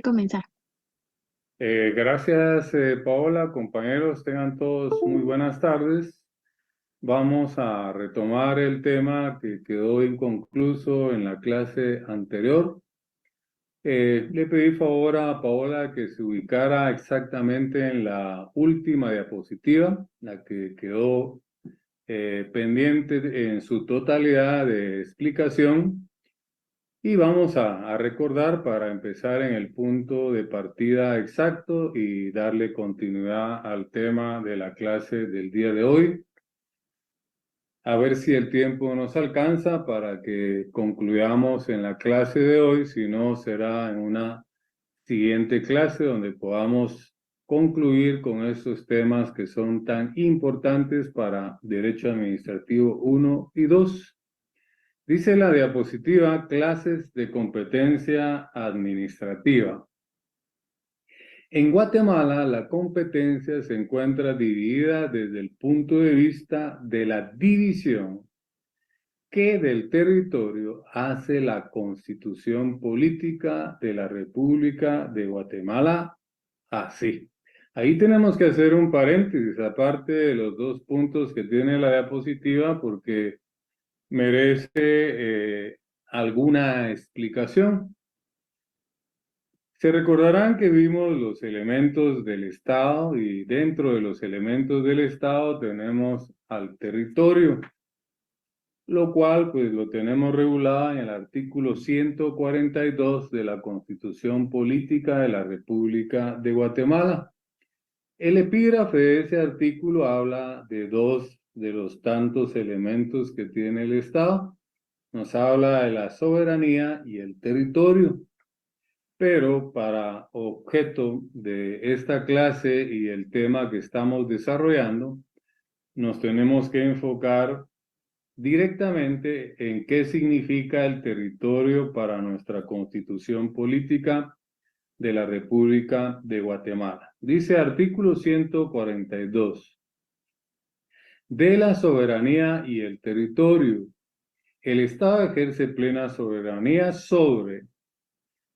comenzar. Gracias, Paola. Compañeros, tengan todos muy buenas tardes. Vamos a retomar el tema que quedó inconcluso en la clase anterior. Le pedí favor a Paola que se ubicara exactamente en la última diapositiva, la que quedó pendiente en su totalidad de explicación. Y vamos a recordar para empezar en el punto de partida exacto y darle continuidad al tema de la clase del día de hoy. A ver si el tiempo nos alcanza para que concluyamos en la clase de hoy, si no será en una siguiente clase donde podamos concluir con estos temas que son tan importantes para Derecho Administrativo 1 y 2. Dice la diapositiva, clases de competencia administrativa. En Guatemala, la competencia se encuentra dividida desde el punto de vista de la división que del territorio hace la Constitución Política de la República de Guatemala así. Ahí tenemos que hacer un paréntesis, aparte de los dos puntos que tiene la diapositiva, porque merece alguna explicación. Se recordarán que vimos los elementos del Estado y dentro de los elementos del Estado tenemos al territorio, lo cual pues lo tenemos regulado en el artículo 142 de la Constitución Política de la República de Guatemala. El epígrafe de ese artículo habla de dos de los tantos elementos que tiene el Estado. Nos habla de la soberanía y el territorio. Pero para objeto de esta clase y el tema que estamos desarrollando, nos tenemos que enfocar directamente en qué significa el territorio para nuestra Constitución Política de la República de Guatemala. Dice artículo 142. De la soberanía y el territorio. El Estado ejerce plena soberanía sobre.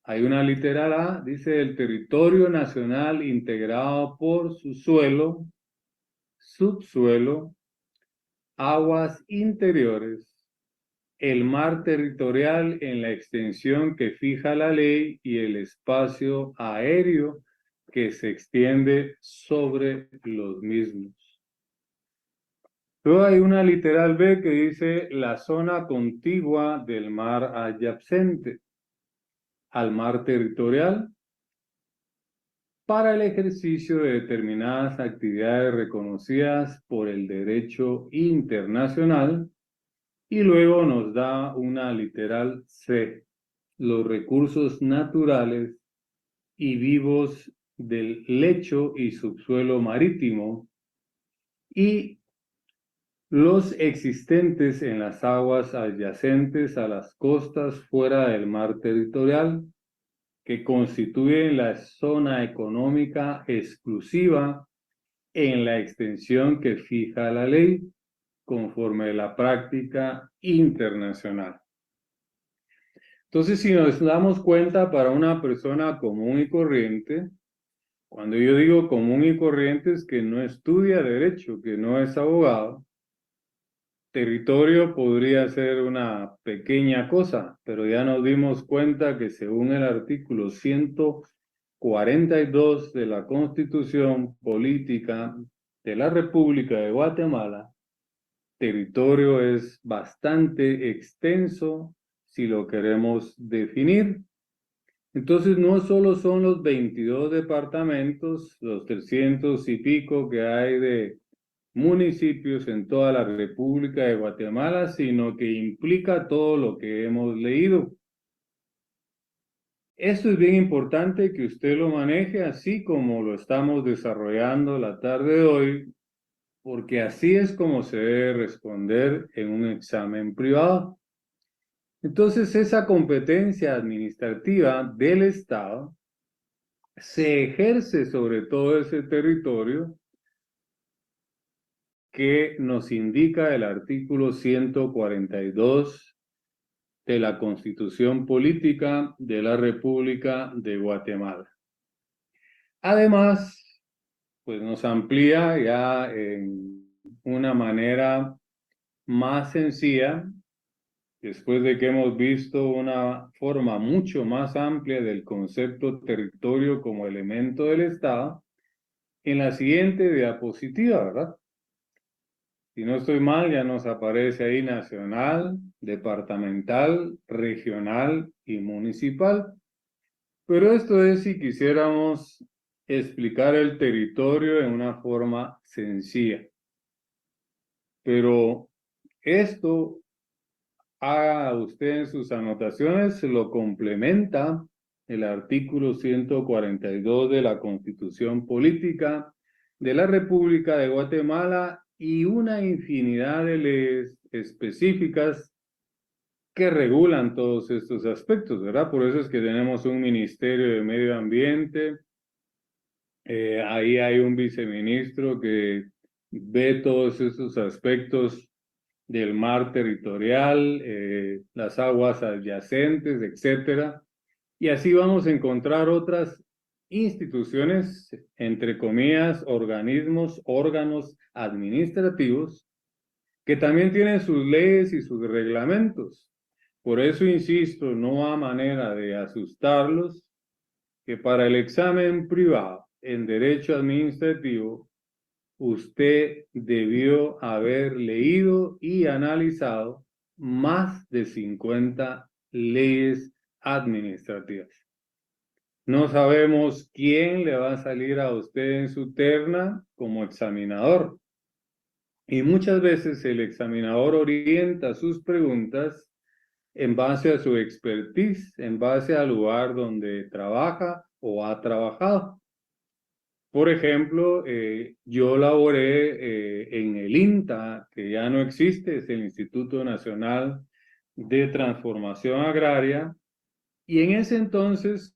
Hay una literal A, dice el territorio nacional integrado por su suelo, subsuelo, aguas interiores, el mar territorial en la extensión que fija la ley y el espacio aéreo que se extiende sobre los mismos. Luego hay una literal B que dice la zona contigua del mar adyacente al mar territorial para el ejercicio de determinadas actividades reconocidas por el derecho internacional, y luego nos da una literal C, los recursos naturales y vivos del lecho y subsuelo marítimo y los existentes en las aguas adyacentes a las costas fuera del mar territorial, que constituyen la zona económica exclusiva en la extensión que fija la ley, conforme a la práctica internacional. Entonces, si nos damos cuenta, para una persona común y corriente, cuando yo digo común y corriente es que no estudia derecho, que no es abogado, territorio podría ser una pequeña cosa, pero ya nos dimos cuenta que según el artículo 142 de la Constitución Política de la República de Guatemala, territorio es bastante extenso si lo queremos definir. Entonces no solo son los 22 departamentos, los 300 y pico que hay de municipios en toda la República de Guatemala, sino que implica todo lo que hemos leído. Esto es bien importante que usted lo maneje así como lo estamos desarrollando la tarde de hoy, porque así es como se debe responder en un examen privado. Entonces, esa competencia administrativa del Estado se ejerce sobre todo ese territorio que nos indica el artículo 142 de la Constitución Política de la República de Guatemala. Además, pues nos amplía ya en una manera más sencilla, después de que hemos visto una forma mucho más amplia del concepto territorio como elemento del Estado, en la siguiente diapositiva, ¿verdad? Si no estoy mal, ya nos aparece ahí nacional, departamental, regional y municipal. Pero esto es si quisiéramos explicar el territorio en una forma sencilla. Pero esto, haga usted en sus anotaciones, lo complementa el artículo 142 de la Constitución Política de la República de Guatemala y una infinidad de leyes específicas que regulan todos estos aspectos, ¿verdad? Por eso es que tenemos un Ministerio de Medio Ambiente, ahí hay un viceministro que ve todos estos aspectos del mar territorial, las aguas adyacentes, etcétera. Y así vamos a encontrar otras instituciones, entre comillas, organismos, órganos administrativos, que también tienen sus leyes y sus reglamentos. Por eso insisto, no a manera de asustarlos, que para el examen privado en derecho administrativo, usted debió haber leído y analizado más de 50 leyes administrativas. No sabemos quién le va a salir a usted en su terna como examinador. Y muchas veces el examinador orienta sus preguntas en base a su expertise, en base al lugar donde trabaja o ha trabajado. Por ejemplo, yo laboré en el INTA, que ya no existe, es el Instituto Nacional de Transformación Agraria, y en ese entonces,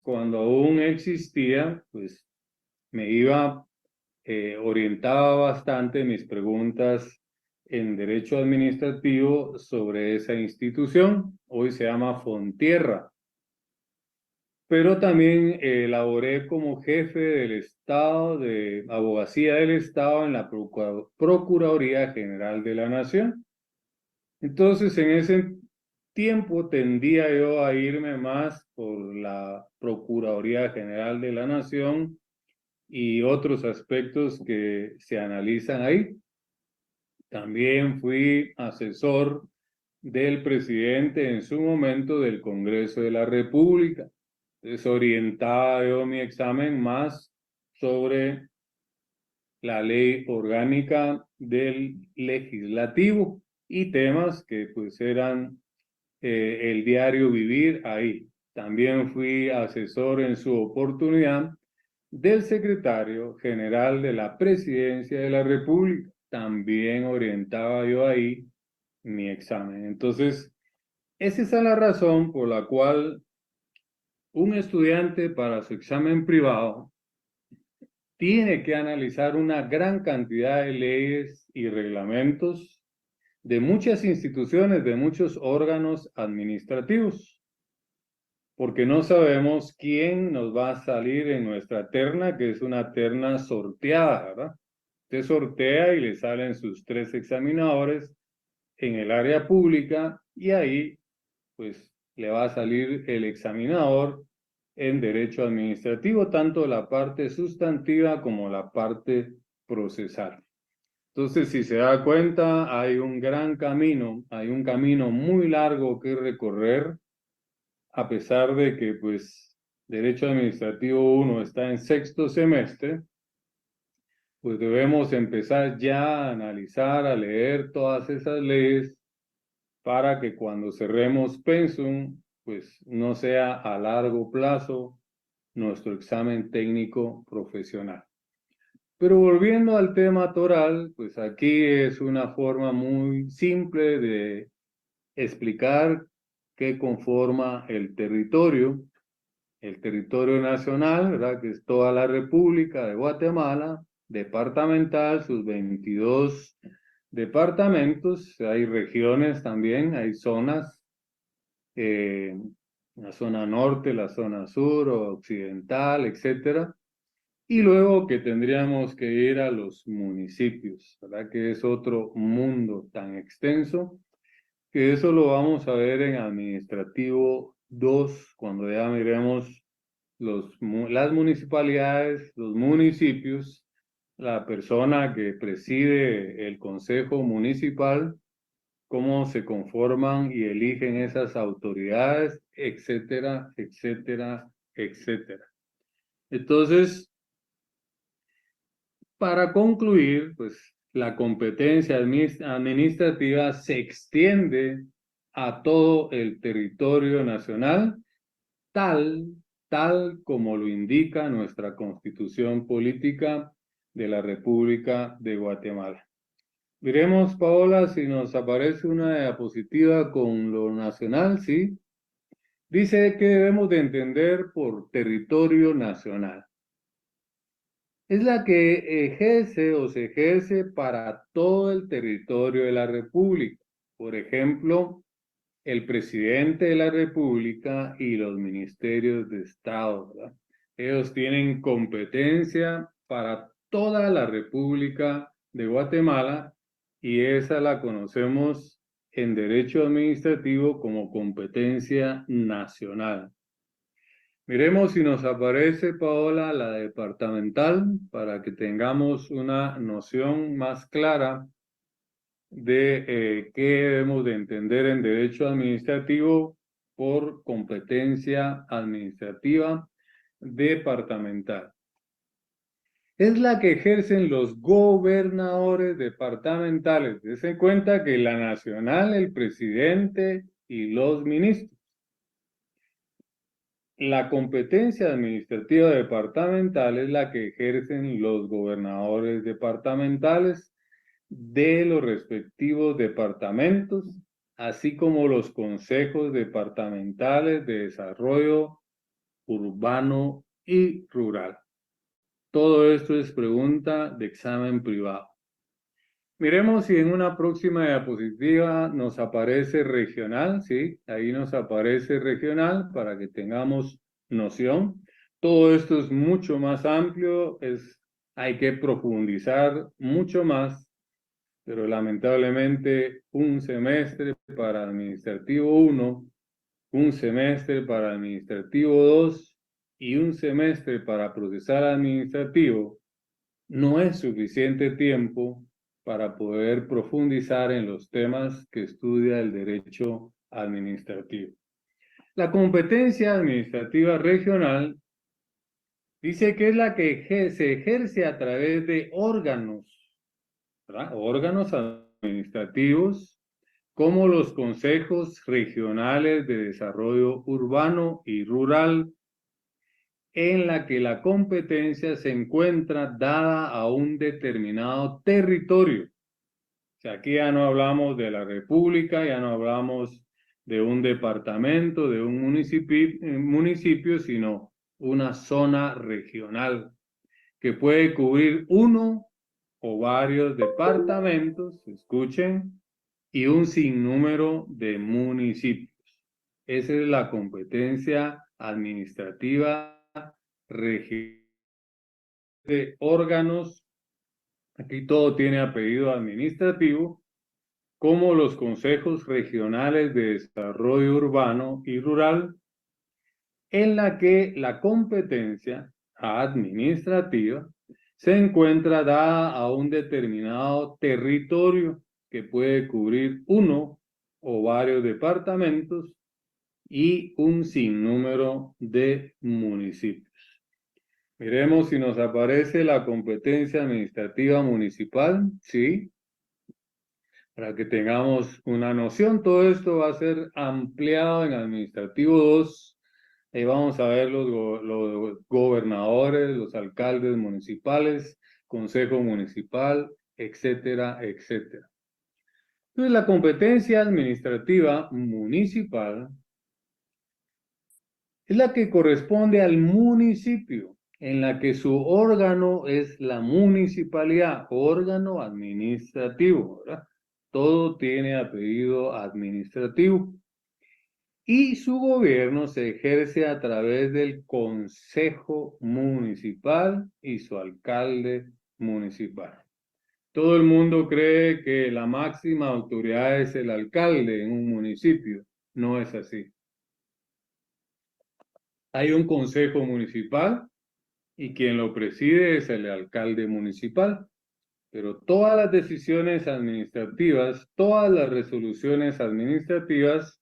cuando aún existía, pues me orientaba bastante mis preguntas en derecho administrativo sobre esa institución. Hoy se llama Fontierra. Pero también laboré como jefe del Estado, de Abogacía del Estado en la Procuraduría General de la Nación. Entonces, en ese tiempo tendía yo a irme más por la Procuraduría General de la Nación y otros aspectos que se analizan ahí. También fui asesor del presidente en su momento del Congreso de la República. Entonces orientaba yo mi examen más sobre la ley orgánica del legislativo y temas que pues eran el diario vivir ahí. También fui asesor en su oportunidad del secretario general de la Presidencia de la República. También orientaba yo ahí mi examen. Entonces, esa es la razón por la cual un estudiante para su examen privado tiene que analizar una gran cantidad de leyes y reglamentos de muchas instituciones, de muchos órganos administrativos, porque no sabemos quién nos va a salir en nuestra terna, que es una terna sorteada, ¿verdad? Usted sortea y le salen sus 3 examinadores en el área pública y ahí pues le va a salir el examinador en derecho administrativo, tanto la parte sustantiva como la parte procesal. Entonces, si se da cuenta, hay un gran camino, hay un camino muy largo que recorrer, a pesar de que, pues, Derecho Administrativo 1 está en 6º semestre, pues debemos empezar ya a analizar, a leer todas esas leyes para que cuando cerremos Pensum, pues no sea a largo plazo nuestro examen técnico profesional. Pero volviendo al tema toral, pues aquí es una forma muy simple de explicar qué conforma el territorio nacional, ¿verdad? Que es toda la República de Guatemala, departamental, sus 22 departamentos, hay regiones también, hay zonas la zona norte, la zona sur o occidental, etcétera. Y luego que tendríamos que ir a los municipios, ¿verdad? Que es otro mundo tan extenso, que eso lo vamos a ver en administrativo 2 cuando ya miremos las municipalidades, los municipios, la persona que preside el consejo municipal, cómo se conforman y eligen esas autoridades, etcétera, etcétera, etcétera. Entonces, para concluir, pues la competencia administrativa se extiende a todo el territorio nacional, tal, tal como lo indica nuestra Constitución Política de la República de Guatemala. Miremos, Paola, si nos aparece una diapositiva con lo nacional, ¿sí? Dice que debemos de entender por territorio nacional. Es la que ejerce o se ejerce para todo el territorio de la República. Por ejemplo, el presidente de la República y los ministerios de Estado, ¿verdad? Ellos tienen competencia para toda la República de Guatemala y esa la conocemos en derecho administrativo como competencia nacional. Miremos si nos aparece, Paola, la departamental para que tengamos una noción más clara de qué debemos de entender en derecho administrativo por competencia administrativa departamental. Es la que ejercen los gobernadores departamentales. Dense en cuenta que la nacional, el presidente y los ministros. La competencia administrativa departamental es la que ejercen los gobernadores departamentales de los respectivos departamentos, así como los consejos departamentales de desarrollo urbano y rural. Todo esto es pregunta de examen privado. Miremos si en una próxima diapositiva nos aparece regional, ¿sí? Ahí nos aparece regional para que tengamos noción. Todo esto es mucho más amplio, hay que profundizar mucho más, pero lamentablemente un semestre para administrativo 1, un semestre para administrativo 2 y un semestre para procesal administrativo no es suficiente tiempo para poder profundizar en los temas que estudia el derecho administrativo. La competencia administrativa regional dice que es la que se ejerce a través de órganos, ¿verdad? Órganos administrativos como los consejos regionales de desarrollo urbano y rural, en la que la competencia se encuentra dada a un determinado territorio. O sea, aquí ya no hablamos de la República, ya no hablamos de un departamento, de un municipio, sino una zona regional que puede cubrir uno o varios departamentos, escuchen, y un sinnúmero de municipios. Esa es la competencia administrativa regional de órganos. Aquí todo tiene apellido administrativo, como los consejos regionales de desarrollo urbano y rural, en la que la competencia administrativa se encuentra dada a un determinado territorio que puede cubrir uno o varios departamentos y un sinnúmero de municipios. Miremos si nos aparece la competencia administrativa municipal, ¿sí? Para que tengamos una noción, todo esto va a ser ampliado en administrativo 2. Ahí vamos a ver los gobernadores, los alcaldes municipales, consejo municipal, etcétera, etcétera. Entonces, la competencia administrativa municipal es la que corresponde al municipio, en la que su órgano es la municipalidad, órgano administrativo, ¿verdad? Todo tiene apellido administrativo. y su gobierno se ejerce a través del Consejo Municipal y su alcalde municipal. Todo el mundo cree que la máxima autoridad es el alcalde en un municipio. No es así. Hay un consejo municipal y quien lo preside es el alcalde municipal. Pero todas las decisiones administrativas, todas las resoluciones administrativas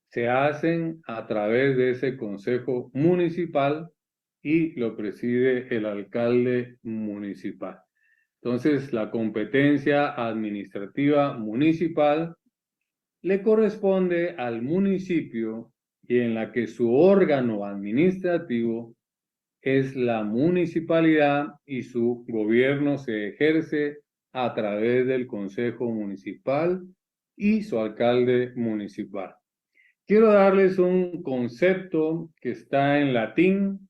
se hacen a través de ese consejo municipal y lo preside el alcalde municipal. Entonces, la competencia administrativa municipal le corresponde al municipio y en la que su órgano administrativo es la municipalidad y su gobierno se ejerce a través del consejo municipal y su alcalde municipal. Quiero darles un concepto que está en latín,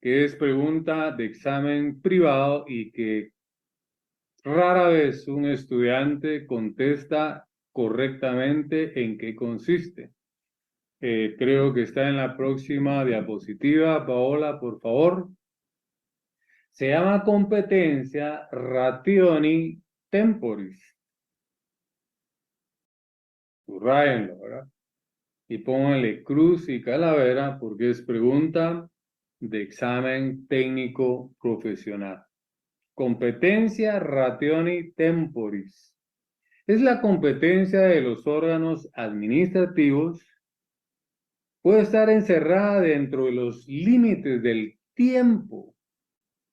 que es pregunta de examen privado y que rara vez un estudiante contesta correctamente en qué consiste. Creo que está en la próxima diapositiva. Paola, por favor. Se llama competencia rationi temporis. Subrayenlo, ¿verdad? Y pónganle cruz y calavera porque es pregunta de examen técnico profesional. Competencia rationi temporis. Es la competencia de los órganos administrativos. Puede estar encerrada dentro de los límites del tiempo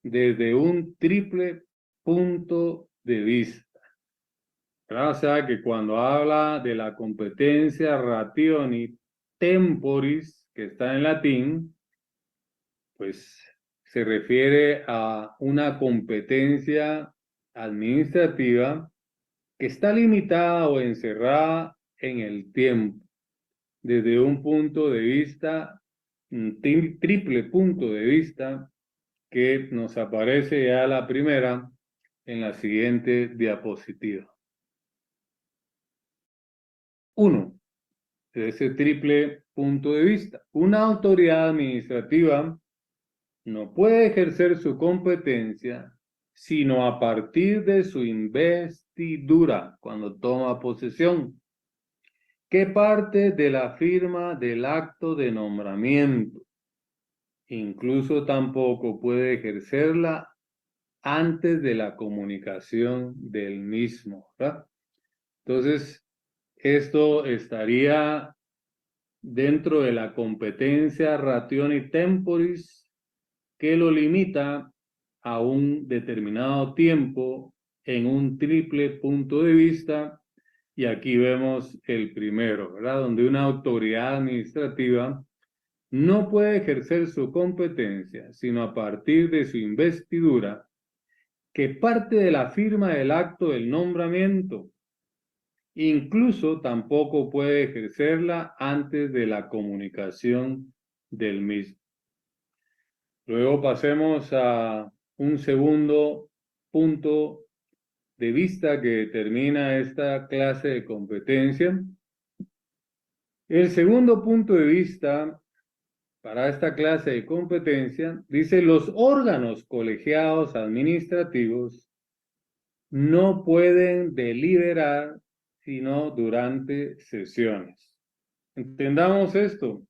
desde un triple punto de vista. O sea que cuando habla de la competencia rationi temporis, que está en latín, pues se refiere a una competencia administrativa que está limitada o encerrada en el tiempo, desde un punto de vista, un triple punto de vista, que nos aparece ya la primera en la siguiente diapositiva. 1. De ese triple punto de vista. Una autoridad administrativa no puede ejercer su competencia sino a partir de su investidura, cuando toma posesión, que parte de la firma del acto de nombramiento. Incluso tampoco puede ejercerla antes de la comunicación del mismo, ¿verdad? Entonces, esto estaría dentro de la competencia rationi temporis que lo limita a un determinado tiempo en un triple punto de vista, y aquí vemos el primero, ¿verdad? Donde una autoridad administrativa no puede ejercer su competencia sino a partir de su investidura, que parte de la firma del acto del nombramiento. Incluso tampoco puede ejercerla antes de la comunicación del mismo. Luego pasemos a un segundo punto de vista que determina esta clase de competencia. El segundo punto de vista para esta clase de competencia dice: los órganos colegiados administrativos no pueden deliberar sino durante sesiones. Entendamos esto.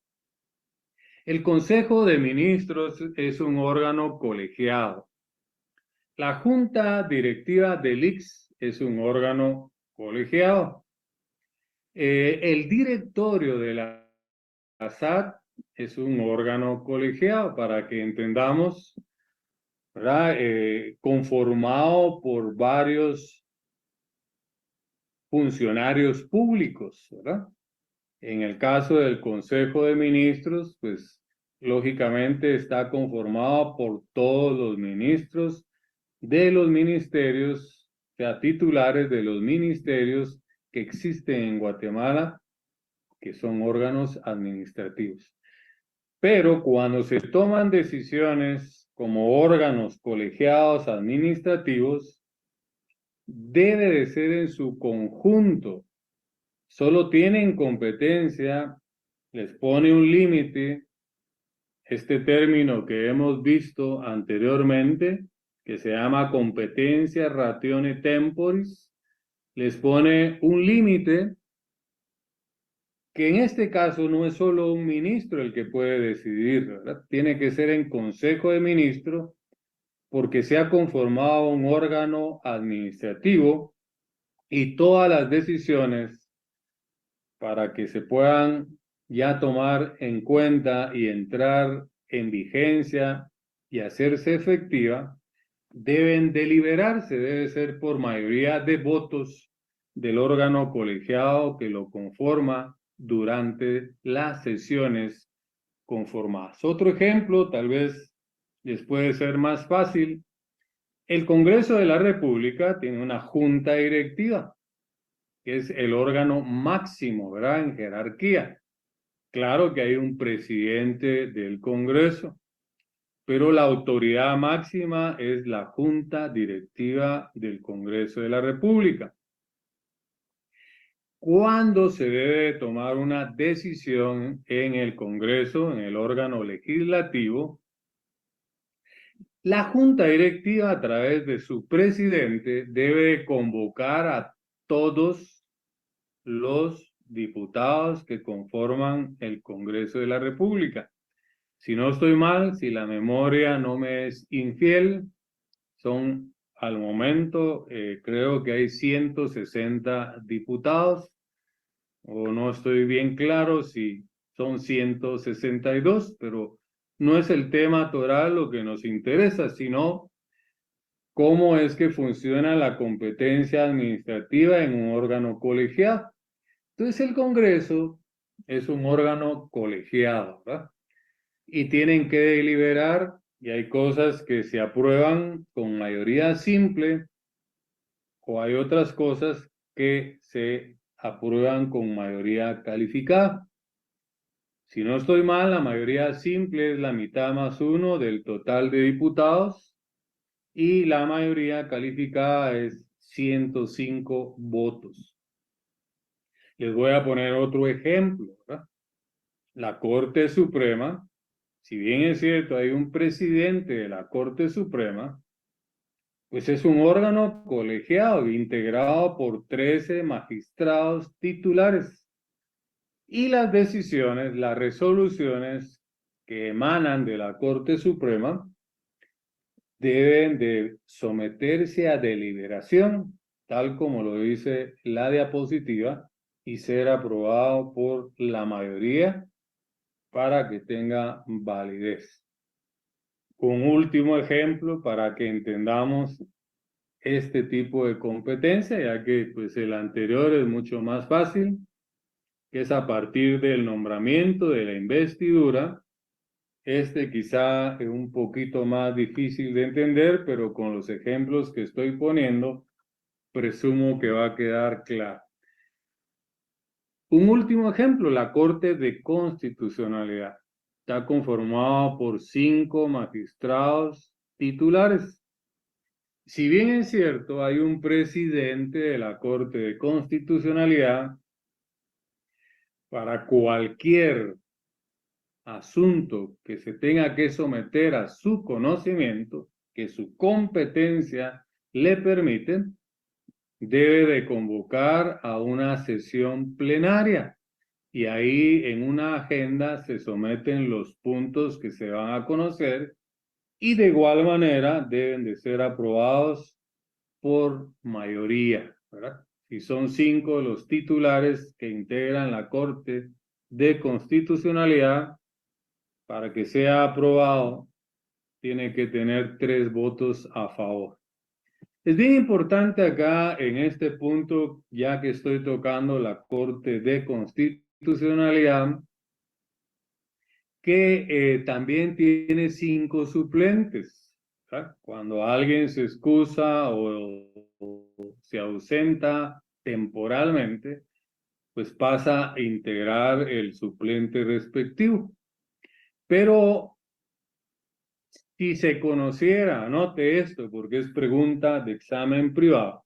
El Consejo de Ministros es un órgano colegiado. La Junta Directiva del ICS es un órgano colegiado. El directorio de la SAT es un órgano colegiado, para que entendamos, ¿verdad? Conformado por varios funcionarios públicos, ¿verdad? En el caso del Consejo de Ministros, pues lógicamente está conformado por todos los ministros de los ministerios, o sea, titulares de los ministerios que existen en Guatemala, que son órganos administrativos. Pero cuando se toman decisiones como órganos colegiados administrativos, debe de ser en su conjunto, solo tienen competencia, les pone un límite, este término que hemos visto anteriormente, que se llama competencia ratione temporis, les pone un límite que en este caso no es solo un ministro el que puede decidir, ¿verdad? Tiene que ser en Consejo de Ministros porque se ha conformado un órgano administrativo y todas las decisiones para que se puedan ya tomar en cuenta y entrar en vigencia y hacerse efectiva, deben deliberarse, debe ser por mayoría de votos del órgano colegiado que lo conforma durante las sesiones conformadas. Otro ejemplo, tal vez les puede ser más fácil. El Congreso de la República tiene una junta directiva, que es el órgano máximo, ¿verdad?, en jerarquía. Claro que hay un presidente del Congreso, pero la autoridad máxima es la Junta Directiva del Congreso de la República. ¿Cuándo se debe tomar una decisión en el Congreso, en el órgano legislativo? La Junta Directiva, a través de su presidente, debe convocar a todos los diputados que conforman el Congreso de la República. Si no estoy mal, si la memoria no me es infiel, son al momento, creo que hay 160 diputados, o no estoy bien claro si son 162, pero no es el tema toral lo que nos interesa, sino cómo es que funciona la competencia administrativa en un órgano colegiado. Entonces el Congreso es un órgano colegiado, ¿verdad? Y tienen que deliberar, y hay cosas que se aprueban con mayoría simple, o hay otras cosas que se aprueban con mayoría calificada. Si no estoy mal, la mayoría simple es la mitad más uno del total de diputados, y la mayoría calificada es 105 votos. Les voy a poner otro ejemplo, ¿verdad? La Corte Suprema, si bien es cierto, hay un presidente de la Corte Suprema, pues es un órgano colegiado integrado por 13 magistrados titulares. Y las decisiones, las resoluciones que emanan de la Corte Suprema deben de someterse a deliberación, tal como lo dice la diapositiva, y ser aprobado por la mayoría para que tenga validez. Un último ejemplo para que entendamos este tipo de competencia, ya que pues el anterior es mucho más fácil, que es a partir del nombramiento de la investidura. Este quizá es un poquito más difícil de entender, pero con los ejemplos que estoy poniendo, presumo que va a quedar claro. Un último ejemplo, la Corte de Constitucionalidad. Está conformada por 5 magistrados titulares. Si bien es cierto, hay un presidente de la Corte de Constitucionalidad, para cualquier asunto que se tenga que someter a su conocimiento, que su competencia le permite, debe de convocar a una sesión plenaria. Y ahí en una agenda se someten los puntos que se van a conocer y de igual manera deben de ser aprobados por mayoría, ¿verdad? Si son 5 los titulares que integran la Corte de Constitucionalidad, para que sea aprobado, tiene que tener 3 votos a favor. Es bien importante acá en este punto, ya que estoy tocando la Corte de Constitucionalidad, que también tiene 5 suplentes, ¿verdad? Cuando alguien se excusa o se ausenta temporalmente, pues pasa a integrar el suplente respectivo. Pero si se conociera, anote esto porque es pregunta de examen privado,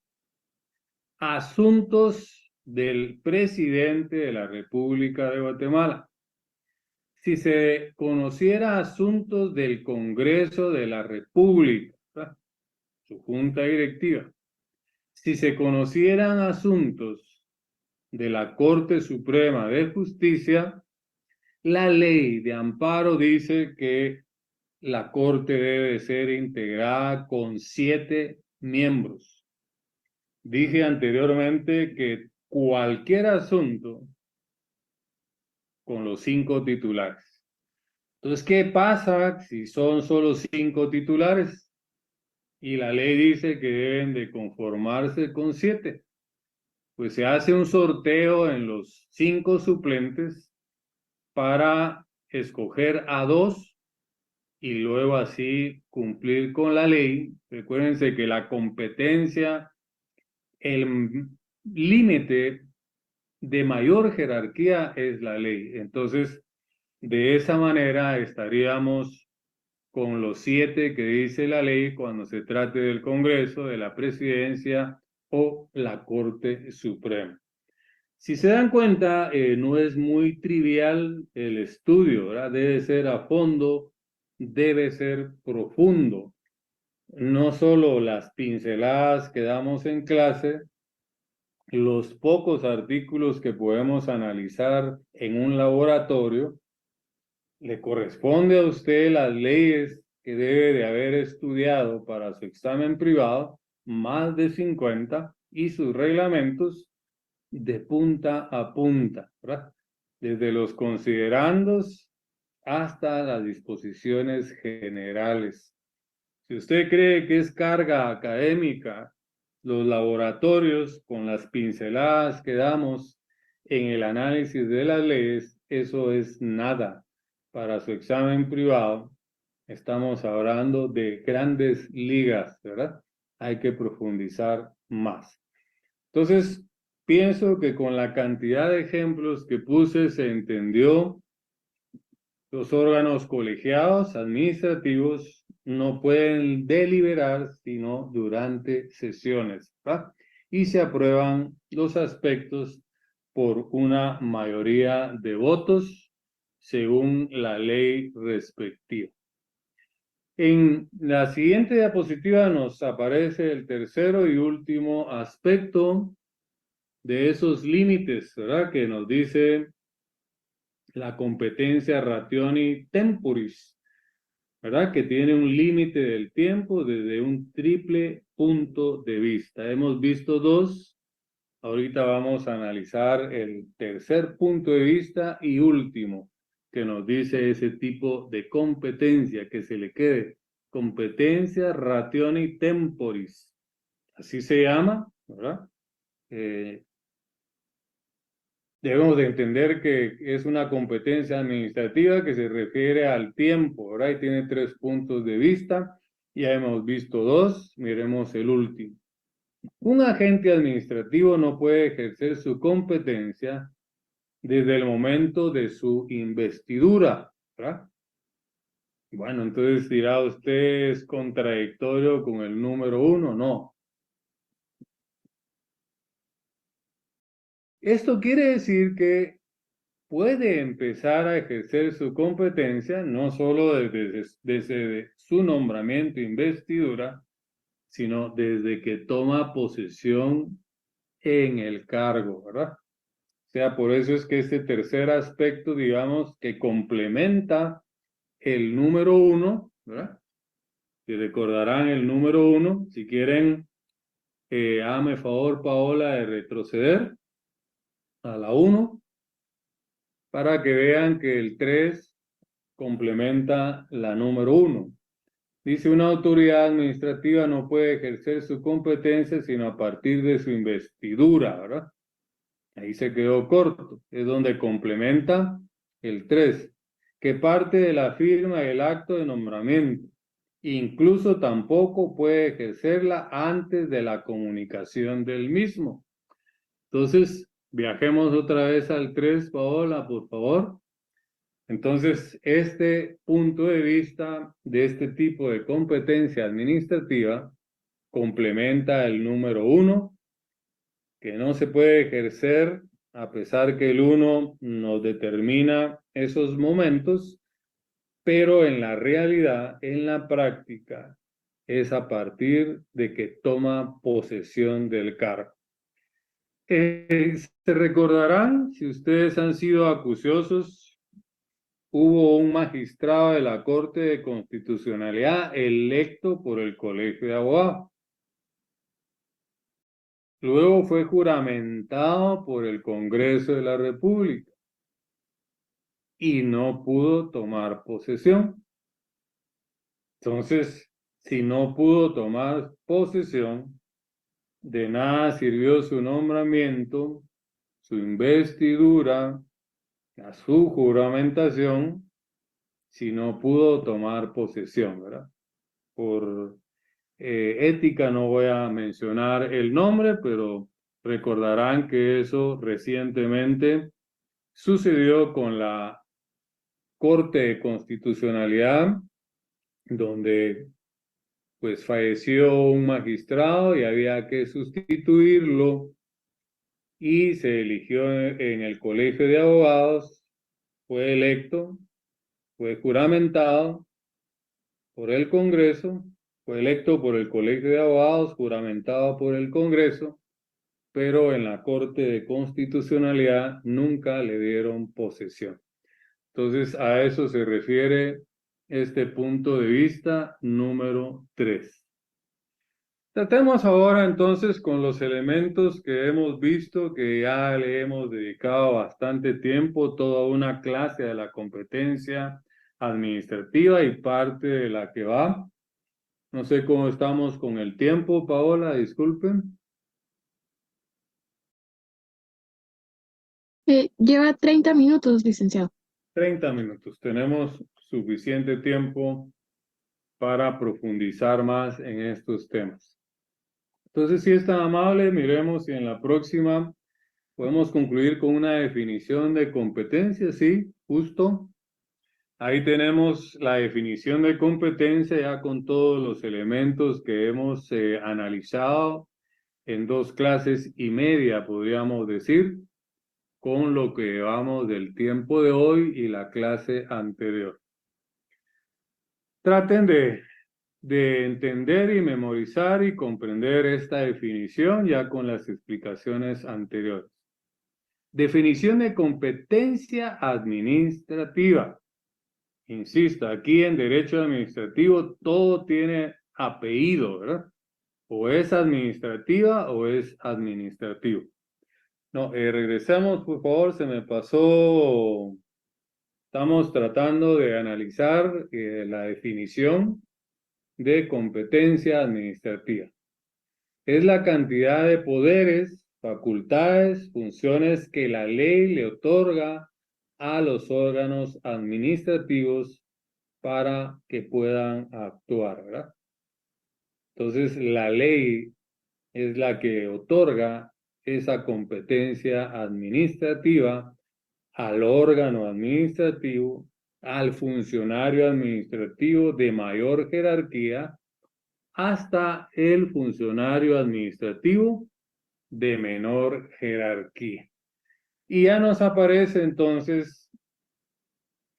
asuntos del presidente de la República de Guatemala. Si se conociera asuntos del Congreso de la República, ¿verdad?, su junta directiva, si se conocieran asuntos de la Corte Suprema de Justicia, la ley de amparo dice que la Corte debe ser integrada con 7 miembros. Dije anteriormente que cualquier asunto con los 5 titulares. Entonces, ¿qué pasa si son solo 5 titulares? Y la ley dice que deben de conformarse con 7. Pues se hace un sorteo en los 5 suplentes para escoger a 2 y luego así cumplir con la ley. Recuérdense que la competencia, el límite de mayor jerarquía es la ley. Entonces, de esa manera estaríamos con los 7 que dice la ley cuando se trate del Congreso, de la Presidencia o la Corte Suprema. Si se dan cuenta, no es muy trivial el estudio, ¿verdad? Debe ser a fondo, debe ser profundo. No solo las pinceladas que damos en clase, los pocos artículos que podemos analizar en un laboratorio, le corresponde a usted las leyes que debe de haber estudiado para su examen privado, más de 50, y sus reglamentos de punta a punta, ¿verdad? Desde los considerandos hasta las disposiciones generales. Si usted cree que es carga académica, los laboratorios con las pinceladas que damos en el análisis de las leyes, eso es nada. Para su examen privado, estamos hablando de grandes ligas, ¿verdad? Hay que profundizar más. Entonces, pienso que con la cantidad de ejemplos que puse se entendió. Los órganos colegiados administrativos no pueden deliberar sino durante sesiones, ¿verdad? Y se aprueban los aspectos por una mayoría de votos según la ley respectiva. En la siguiente diapositiva nos aparece el tercero y último aspecto de esos límites, ¿verdad?, que nos dice la competencia rationi temporis, ¿verdad?, que tiene un límite del tiempo desde un triple punto de vista. Hemos visto 2, ahorita vamos a analizar el tercer punto de vista y último, que nos dice ese tipo de competencia, que se le quede, competencia rationi temporis, así se llama, ¿verdad? Debemos de entender que es una competencia administrativa que se refiere al tiempo, ¿verdad? Y tiene 3 puntos de vista. Ya hemos visto 2, miremos el último. Un agente administrativo no puede ejercer su competencia desde el momento de su investidura, ¿verdad? Bueno, entonces dirá usted, ¿es contradictorio con el número 1? No. Esto quiere decir que puede empezar a ejercer su competencia no solo desde su nombramiento e investidura, sino desde que toma posesión en el cargo, ¿verdad? O sea, por eso es que este tercer aspecto, digamos, que complementa el número 1, ¿verdad? Si recordarán el número 1, si quieren, hágame favor, Paola, de retroceder a la 1, para que vean que el 3 complementa la número 1. Dice, una autoridad administrativa no puede ejercer su competencia sino a partir de su investidura, ¿verdad? Ahí se quedó corto. Es donde complementa el 3, que parte de la firma del acto de nombramiento. Incluso tampoco puede ejercerla antes de la comunicación del mismo. Entonces, viajemos otra vez al 3, Paola, por favor. Entonces, este punto de vista de este tipo de competencia administrativa complementa el número 1 que no se puede ejercer a pesar que el uno nos determina esos momentos, pero en la realidad, en la práctica, es a partir de que toma posesión del cargo. Se recordarán, si ustedes han sido acuciosos, hubo un magistrado de la Corte de Constitucionalidad electo por el Colegio de Abogados. Luego fue juramentado por el Congreso de la República y no pudo tomar posesión. Entonces, si no pudo tomar posesión, de nada sirvió su nombramiento, su investidura, a su juramentación, si no pudo tomar posesión, ¿verdad? Por ética no voy a mencionar el nombre, pero recordarán que eso recientemente sucedió con la Corte de Constitucionalidad, donde pues falleció un magistrado y había que sustituirlo y se eligió en el Colegio de Abogados, fue electo, fue juramentado por el Congreso, fue electo por el Colegio de Abogados, juramentado por el Congreso, pero en la Corte de Constitucionalidad nunca le dieron posesión. Entonces, a eso se refiere este punto de vista número 3. Tratemos ahora entonces con los elementos que hemos visto, que ya le hemos dedicado bastante tiempo, toda una clase de la competencia administrativa y parte de la que va. No sé cómo estamos con el tiempo, Paola, disculpen. Lleva 30 minutos, licenciado. 30 minutos. Tenemos suficiente tiempo para profundizar más en estos temas. Entonces, si es tan amable, miremos si en la próxima podemos concluir con una definición de competencia, sí, justo. Ahí tenemos la definición de competencia ya con todos los elementos que hemos analizado en 2 clases y media, podríamos decir, con lo que llevamos del tiempo de hoy y la clase anterior. Traten de entender y memorizar y comprender esta definición ya con las explicaciones anteriores. Definición de competencia administrativa. Insisto, aquí en derecho administrativo todo tiene apellido, ¿verdad? O es administrativa o es administrativo. No, regresemos, por favor, se me pasó. Estamos tratando de analizar la definición de competencia administrativa. Es la cantidad de poderes, facultades, funciones que la ley le otorga a los órganos administrativos para que puedan actuar, ¿verdad? Entonces, la ley es la que otorga esa competencia administrativa al órgano administrativo, al funcionario administrativo de mayor jerarquía, hasta el funcionario administrativo de menor jerarquía. Y ya nos aparece entonces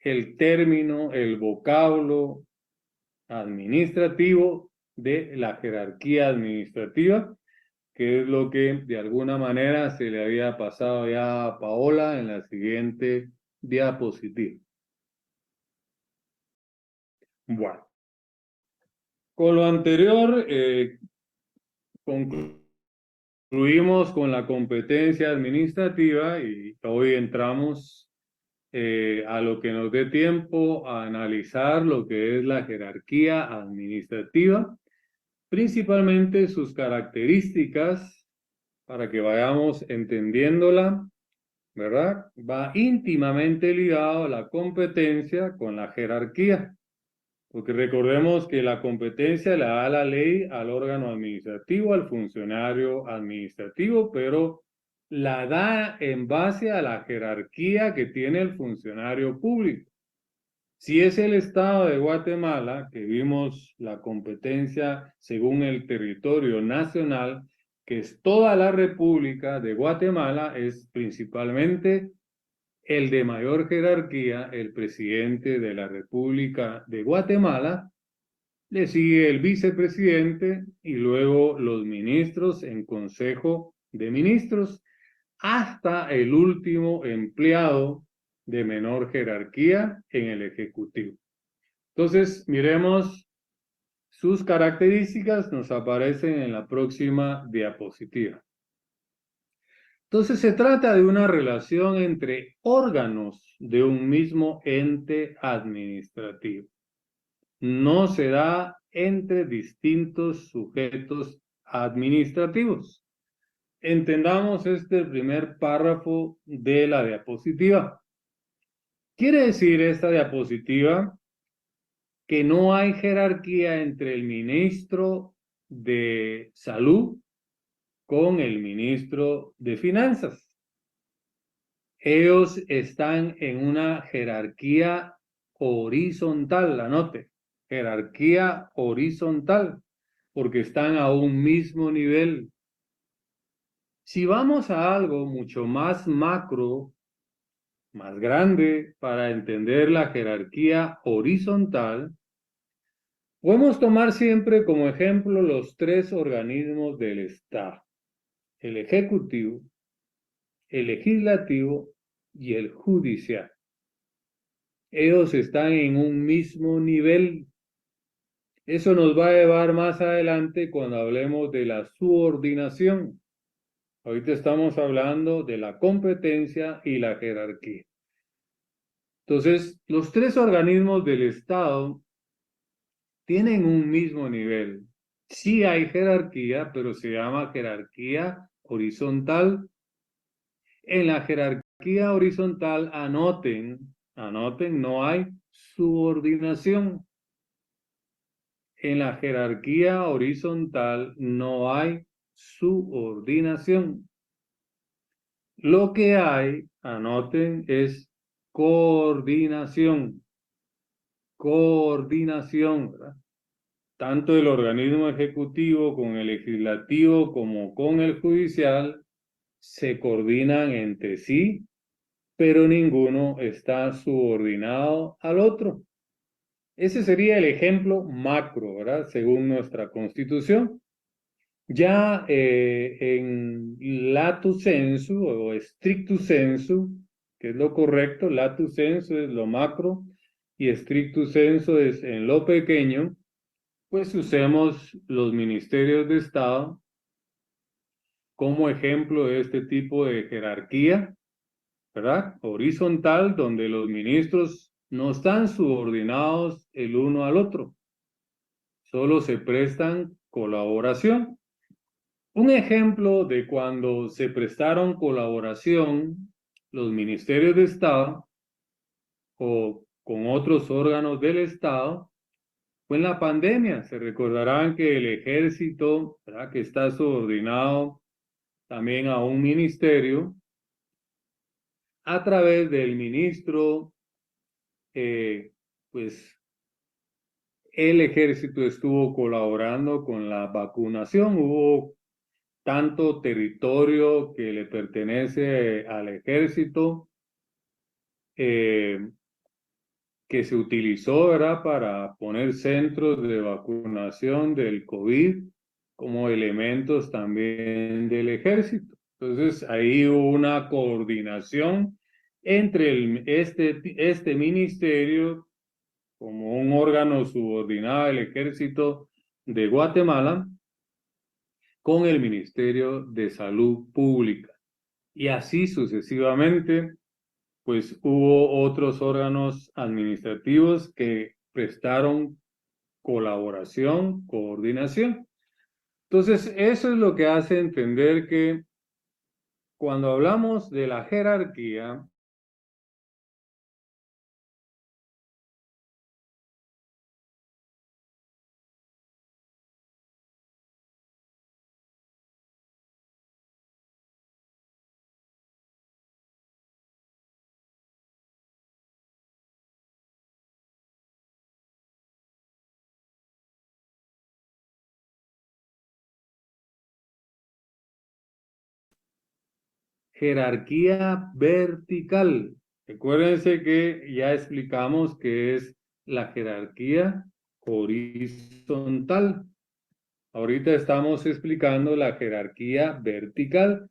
el término, el vocablo administrativo de la jerarquía administrativa, que es lo que de alguna manera se le había pasado ya a Paola en la siguiente diapositiva. Bueno, con lo anterior concluimos con la competencia administrativa y hoy entramos a lo que nos dé tiempo a analizar lo que es la jerarquía administrativa, principalmente sus características para que vayamos entendiéndola, ¿verdad? Va íntimamente ligado a la competencia con la jerarquía, porque recordemos que la competencia la da la ley al órgano administrativo, al funcionario administrativo, pero la da en base a la jerarquía que tiene el funcionario público. Si es el Estado de Guatemala, que vimos la competencia según el territorio nacional, que es toda la República de Guatemala, es principalmente el de mayor jerarquía, el presidente de la República de Guatemala, le sigue el vicepresidente y luego los ministros en Consejo de Ministros, hasta el último empleado de menor jerarquía en el Ejecutivo. Entonces, miremos sus características, nos aparecen en la próxima diapositiva. Entonces, se trata de una relación entre órganos de un mismo ente administrativo. No se da entre distintos sujetos administrativos. Entendamos este primer párrafo de la diapositiva. Quiere decir esta diapositiva que no hay jerarquía entre el ministro de Salud con el ministro de Finanzas. Ellos están en una jerarquía horizontal, anote, jerarquía horizontal, porque están a un mismo nivel. Si vamos a algo mucho más macro, más grande, para entender la jerarquía horizontal, podemos tomar siempre como ejemplo los tres organismos del Estado: el Ejecutivo, el Legislativo y el Judicial. Ellos están en un mismo nivel. Eso nos va a llevar más adelante cuando hablemos de la subordinación. Ahorita estamos hablando de la competencia y la jerarquía. Entonces, los tres organismos del Estado tienen un mismo nivel. Sí hay jerarquía, pero se llama jerarquía horizontal. En la jerarquía horizontal, anoten, no hay subordinación. En la jerarquía horizontal no hay subordinación. Lo que hay, anoten, es coordinación. Coordinación, ¿verdad? Tanto el organismo ejecutivo con el legislativo como con el judicial se coordinan entre sí, pero ninguno está subordinado al otro. Ese sería el ejemplo macro, ¿verdad? Según nuestra Constitución. Ya en lato sensu o stricto sensu, que es lo correcto, lato sensu es lo macro y stricto sensu es en lo pequeño, pues usemos los ministerios de Estado como ejemplo de este tipo de jerarquía, ¿verdad? Horizontal, donde los ministros no están subordinados el uno al otro, solo se prestan colaboración. Un ejemplo de cuando se prestaron colaboración los ministerios de Estado o con otros órganos del Estado fue en la pandemia. Se recordarán que el ejército, ¿verdad?, que está subordinado también a un ministerio, a través del ministro, pues el ejército estuvo colaborando con la vacunación. Hubo tanto territorio que le pertenece al ejército que se utilizó, ¿verdad?, para poner centros de vacunación del COVID como elementos también del ejército. Entonces ahí hubo una coordinación entre este ministerio como un órgano subordinado al ejército de Guatemala con el Ministerio de Salud Pública. Y así sucesivamente, pues hubo otros órganos administrativos que prestaron colaboración, coordinación. Entonces, eso es lo que hace entender que cuando hablamos de la jerarquía, jerarquía vertical. Recuérdense que ya explicamos qué es la jerarquía horizontal. Ahorita estamos explicando la jerarquía vertical.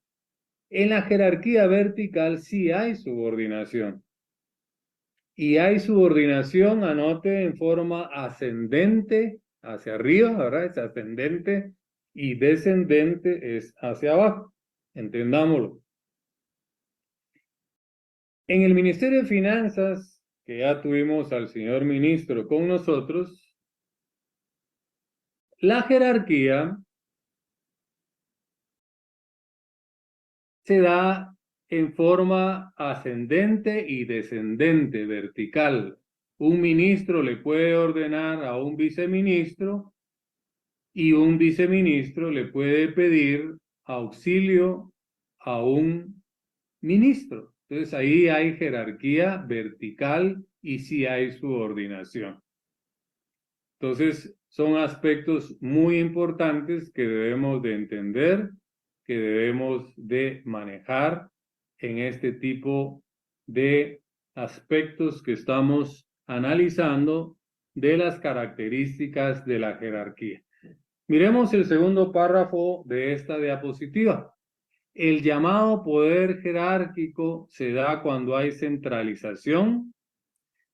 En la jerarquía vertical sí hay subordinación. Y hay subordinación, anote, en forma ascendente hacia arriba, ¿verdad? Es ascendente, y descendente es hacia abajo. Entendámoslo. En el Ministerio de Finanzas, que ya tuvimos al señor ministro con nosotros, la jerarquía se da en forma ascendente y descendente, vertical. Un ministro le puede ordenar a un viceministro y un viceministro le puede pedir auxilio a un ministro. Entonces ahí hay jerarquía vertical y sí hay subordinación. Entonces son aspectos muy importantes que debemos de entender, que debemos de manejar en este tipo de aspectos que estamos analizando de las características de la jerarquía. Miremos el segundo párrafo de esta diapositiva. El llamado poder jerárquico se da cuando hay centralización,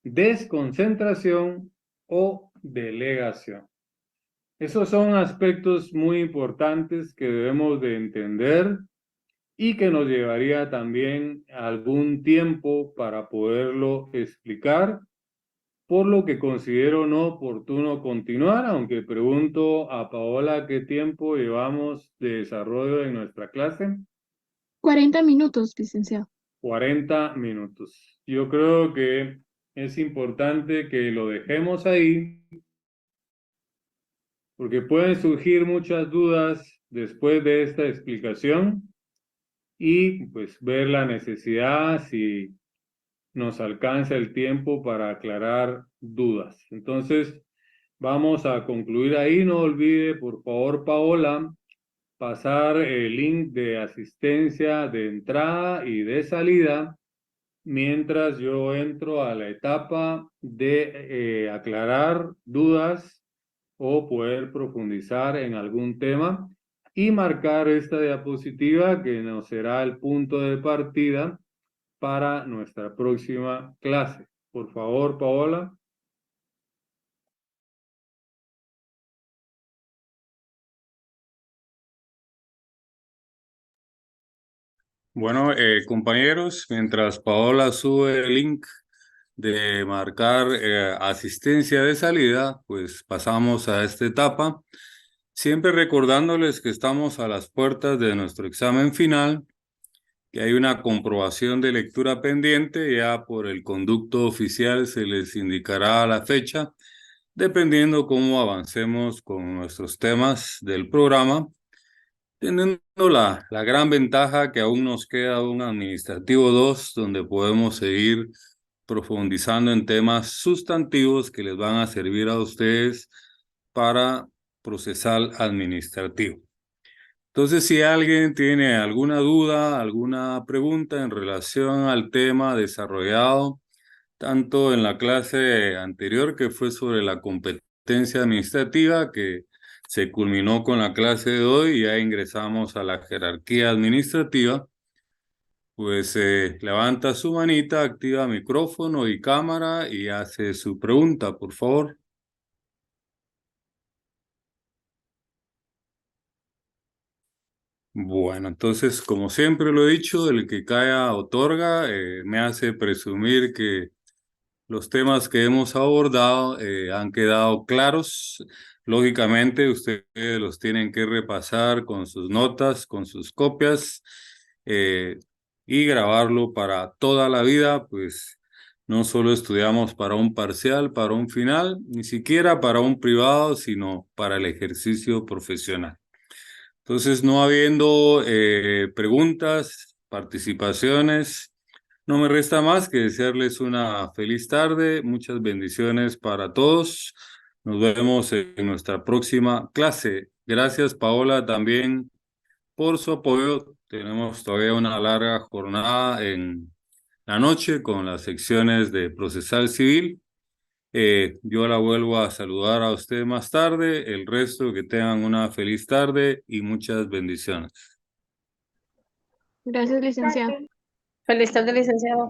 desconcentración o delegación. Esos son aspectos muy importantes que debemos de entender y que nos llevaría también algún tiempo para poderlo explicar, por lo que considero no oportuno continuar, aunque pregunto a Paola qué tiempo llevamos de desarrollo en nuestra clase. 40 minutos, licenciado. 40 minutos. Yo creo que es importante que lo dejemos ahí, porque pueden surgir muchas dudas después de esta explicación y pues ver la necesidad si nos alcanza el tiempo para aclarar dudas. Entonces, vamos a concluir ahí. No olvide, por favor, Paola, pasar el link de asistencia de entrada y de salida mientras yo entro a la etapa de aclarar dudas o poder profundizar en algún tema y marcar esta diapositiva que nos será el punto de partida para nuestra próxima clase. Por favor, Paola. Bueno, compañeros, mientras Paola sube el link de marcar asistencia de salida, pues pasamos a esta etapa, siempre recordándoles que estamos a las puertas de nuestro examen final, que hay una comprobación de lectura pendiente, ya por el conducto oficial se les indicará la fecha, dependiendo cómo avancemos con nuestros temas del programa, teniendo la gran ventaja que aún nos queda un administrativo 2, donde podemos seguir profundizando en temas sustantivos que les van a servir a ustedes para procesal administrativo. Entonces, si alguien tiene alguna duda, alguna pregunta en relación al tema desarrollado, tanto en la clase anterior que fue sobre la competencia administrativa, que se culminó con la clase de hoy y ya ingresamos a la jerarquía administrativa, pues levanta su manita, activa micrófono y cámara y hace su pregunta, por favor. Bueno, entonces, como siempre lo he dicho, el que calla otorga, me hace presumir que los temas que hemos abordado han quedado claros. Lógicamente, ustedes los tienen que repasar con sus notas, con sus copias y grabarlo para toda la vida, pues no solo estudiamos para un parcial, para un final, ni siquiera para un privado, sino para el ejercicio profesional. Entonces, no habiendo preguntas, participaciones, no me resta más que desearles una feliz tarde, muchas bendiciones para todos. Nos vemos en nuestra próxima clase. Gracias, Paola, también por su apoyo. Tenemos todavía una larga jornada en la noche con las secciones de procesal civil. Yo la vuelvo a saludar a usted más tarde. El resto que tengan una feliz tarde y muchas bendiciones. Gracias, licenciado. Feliz tarde, licenciado.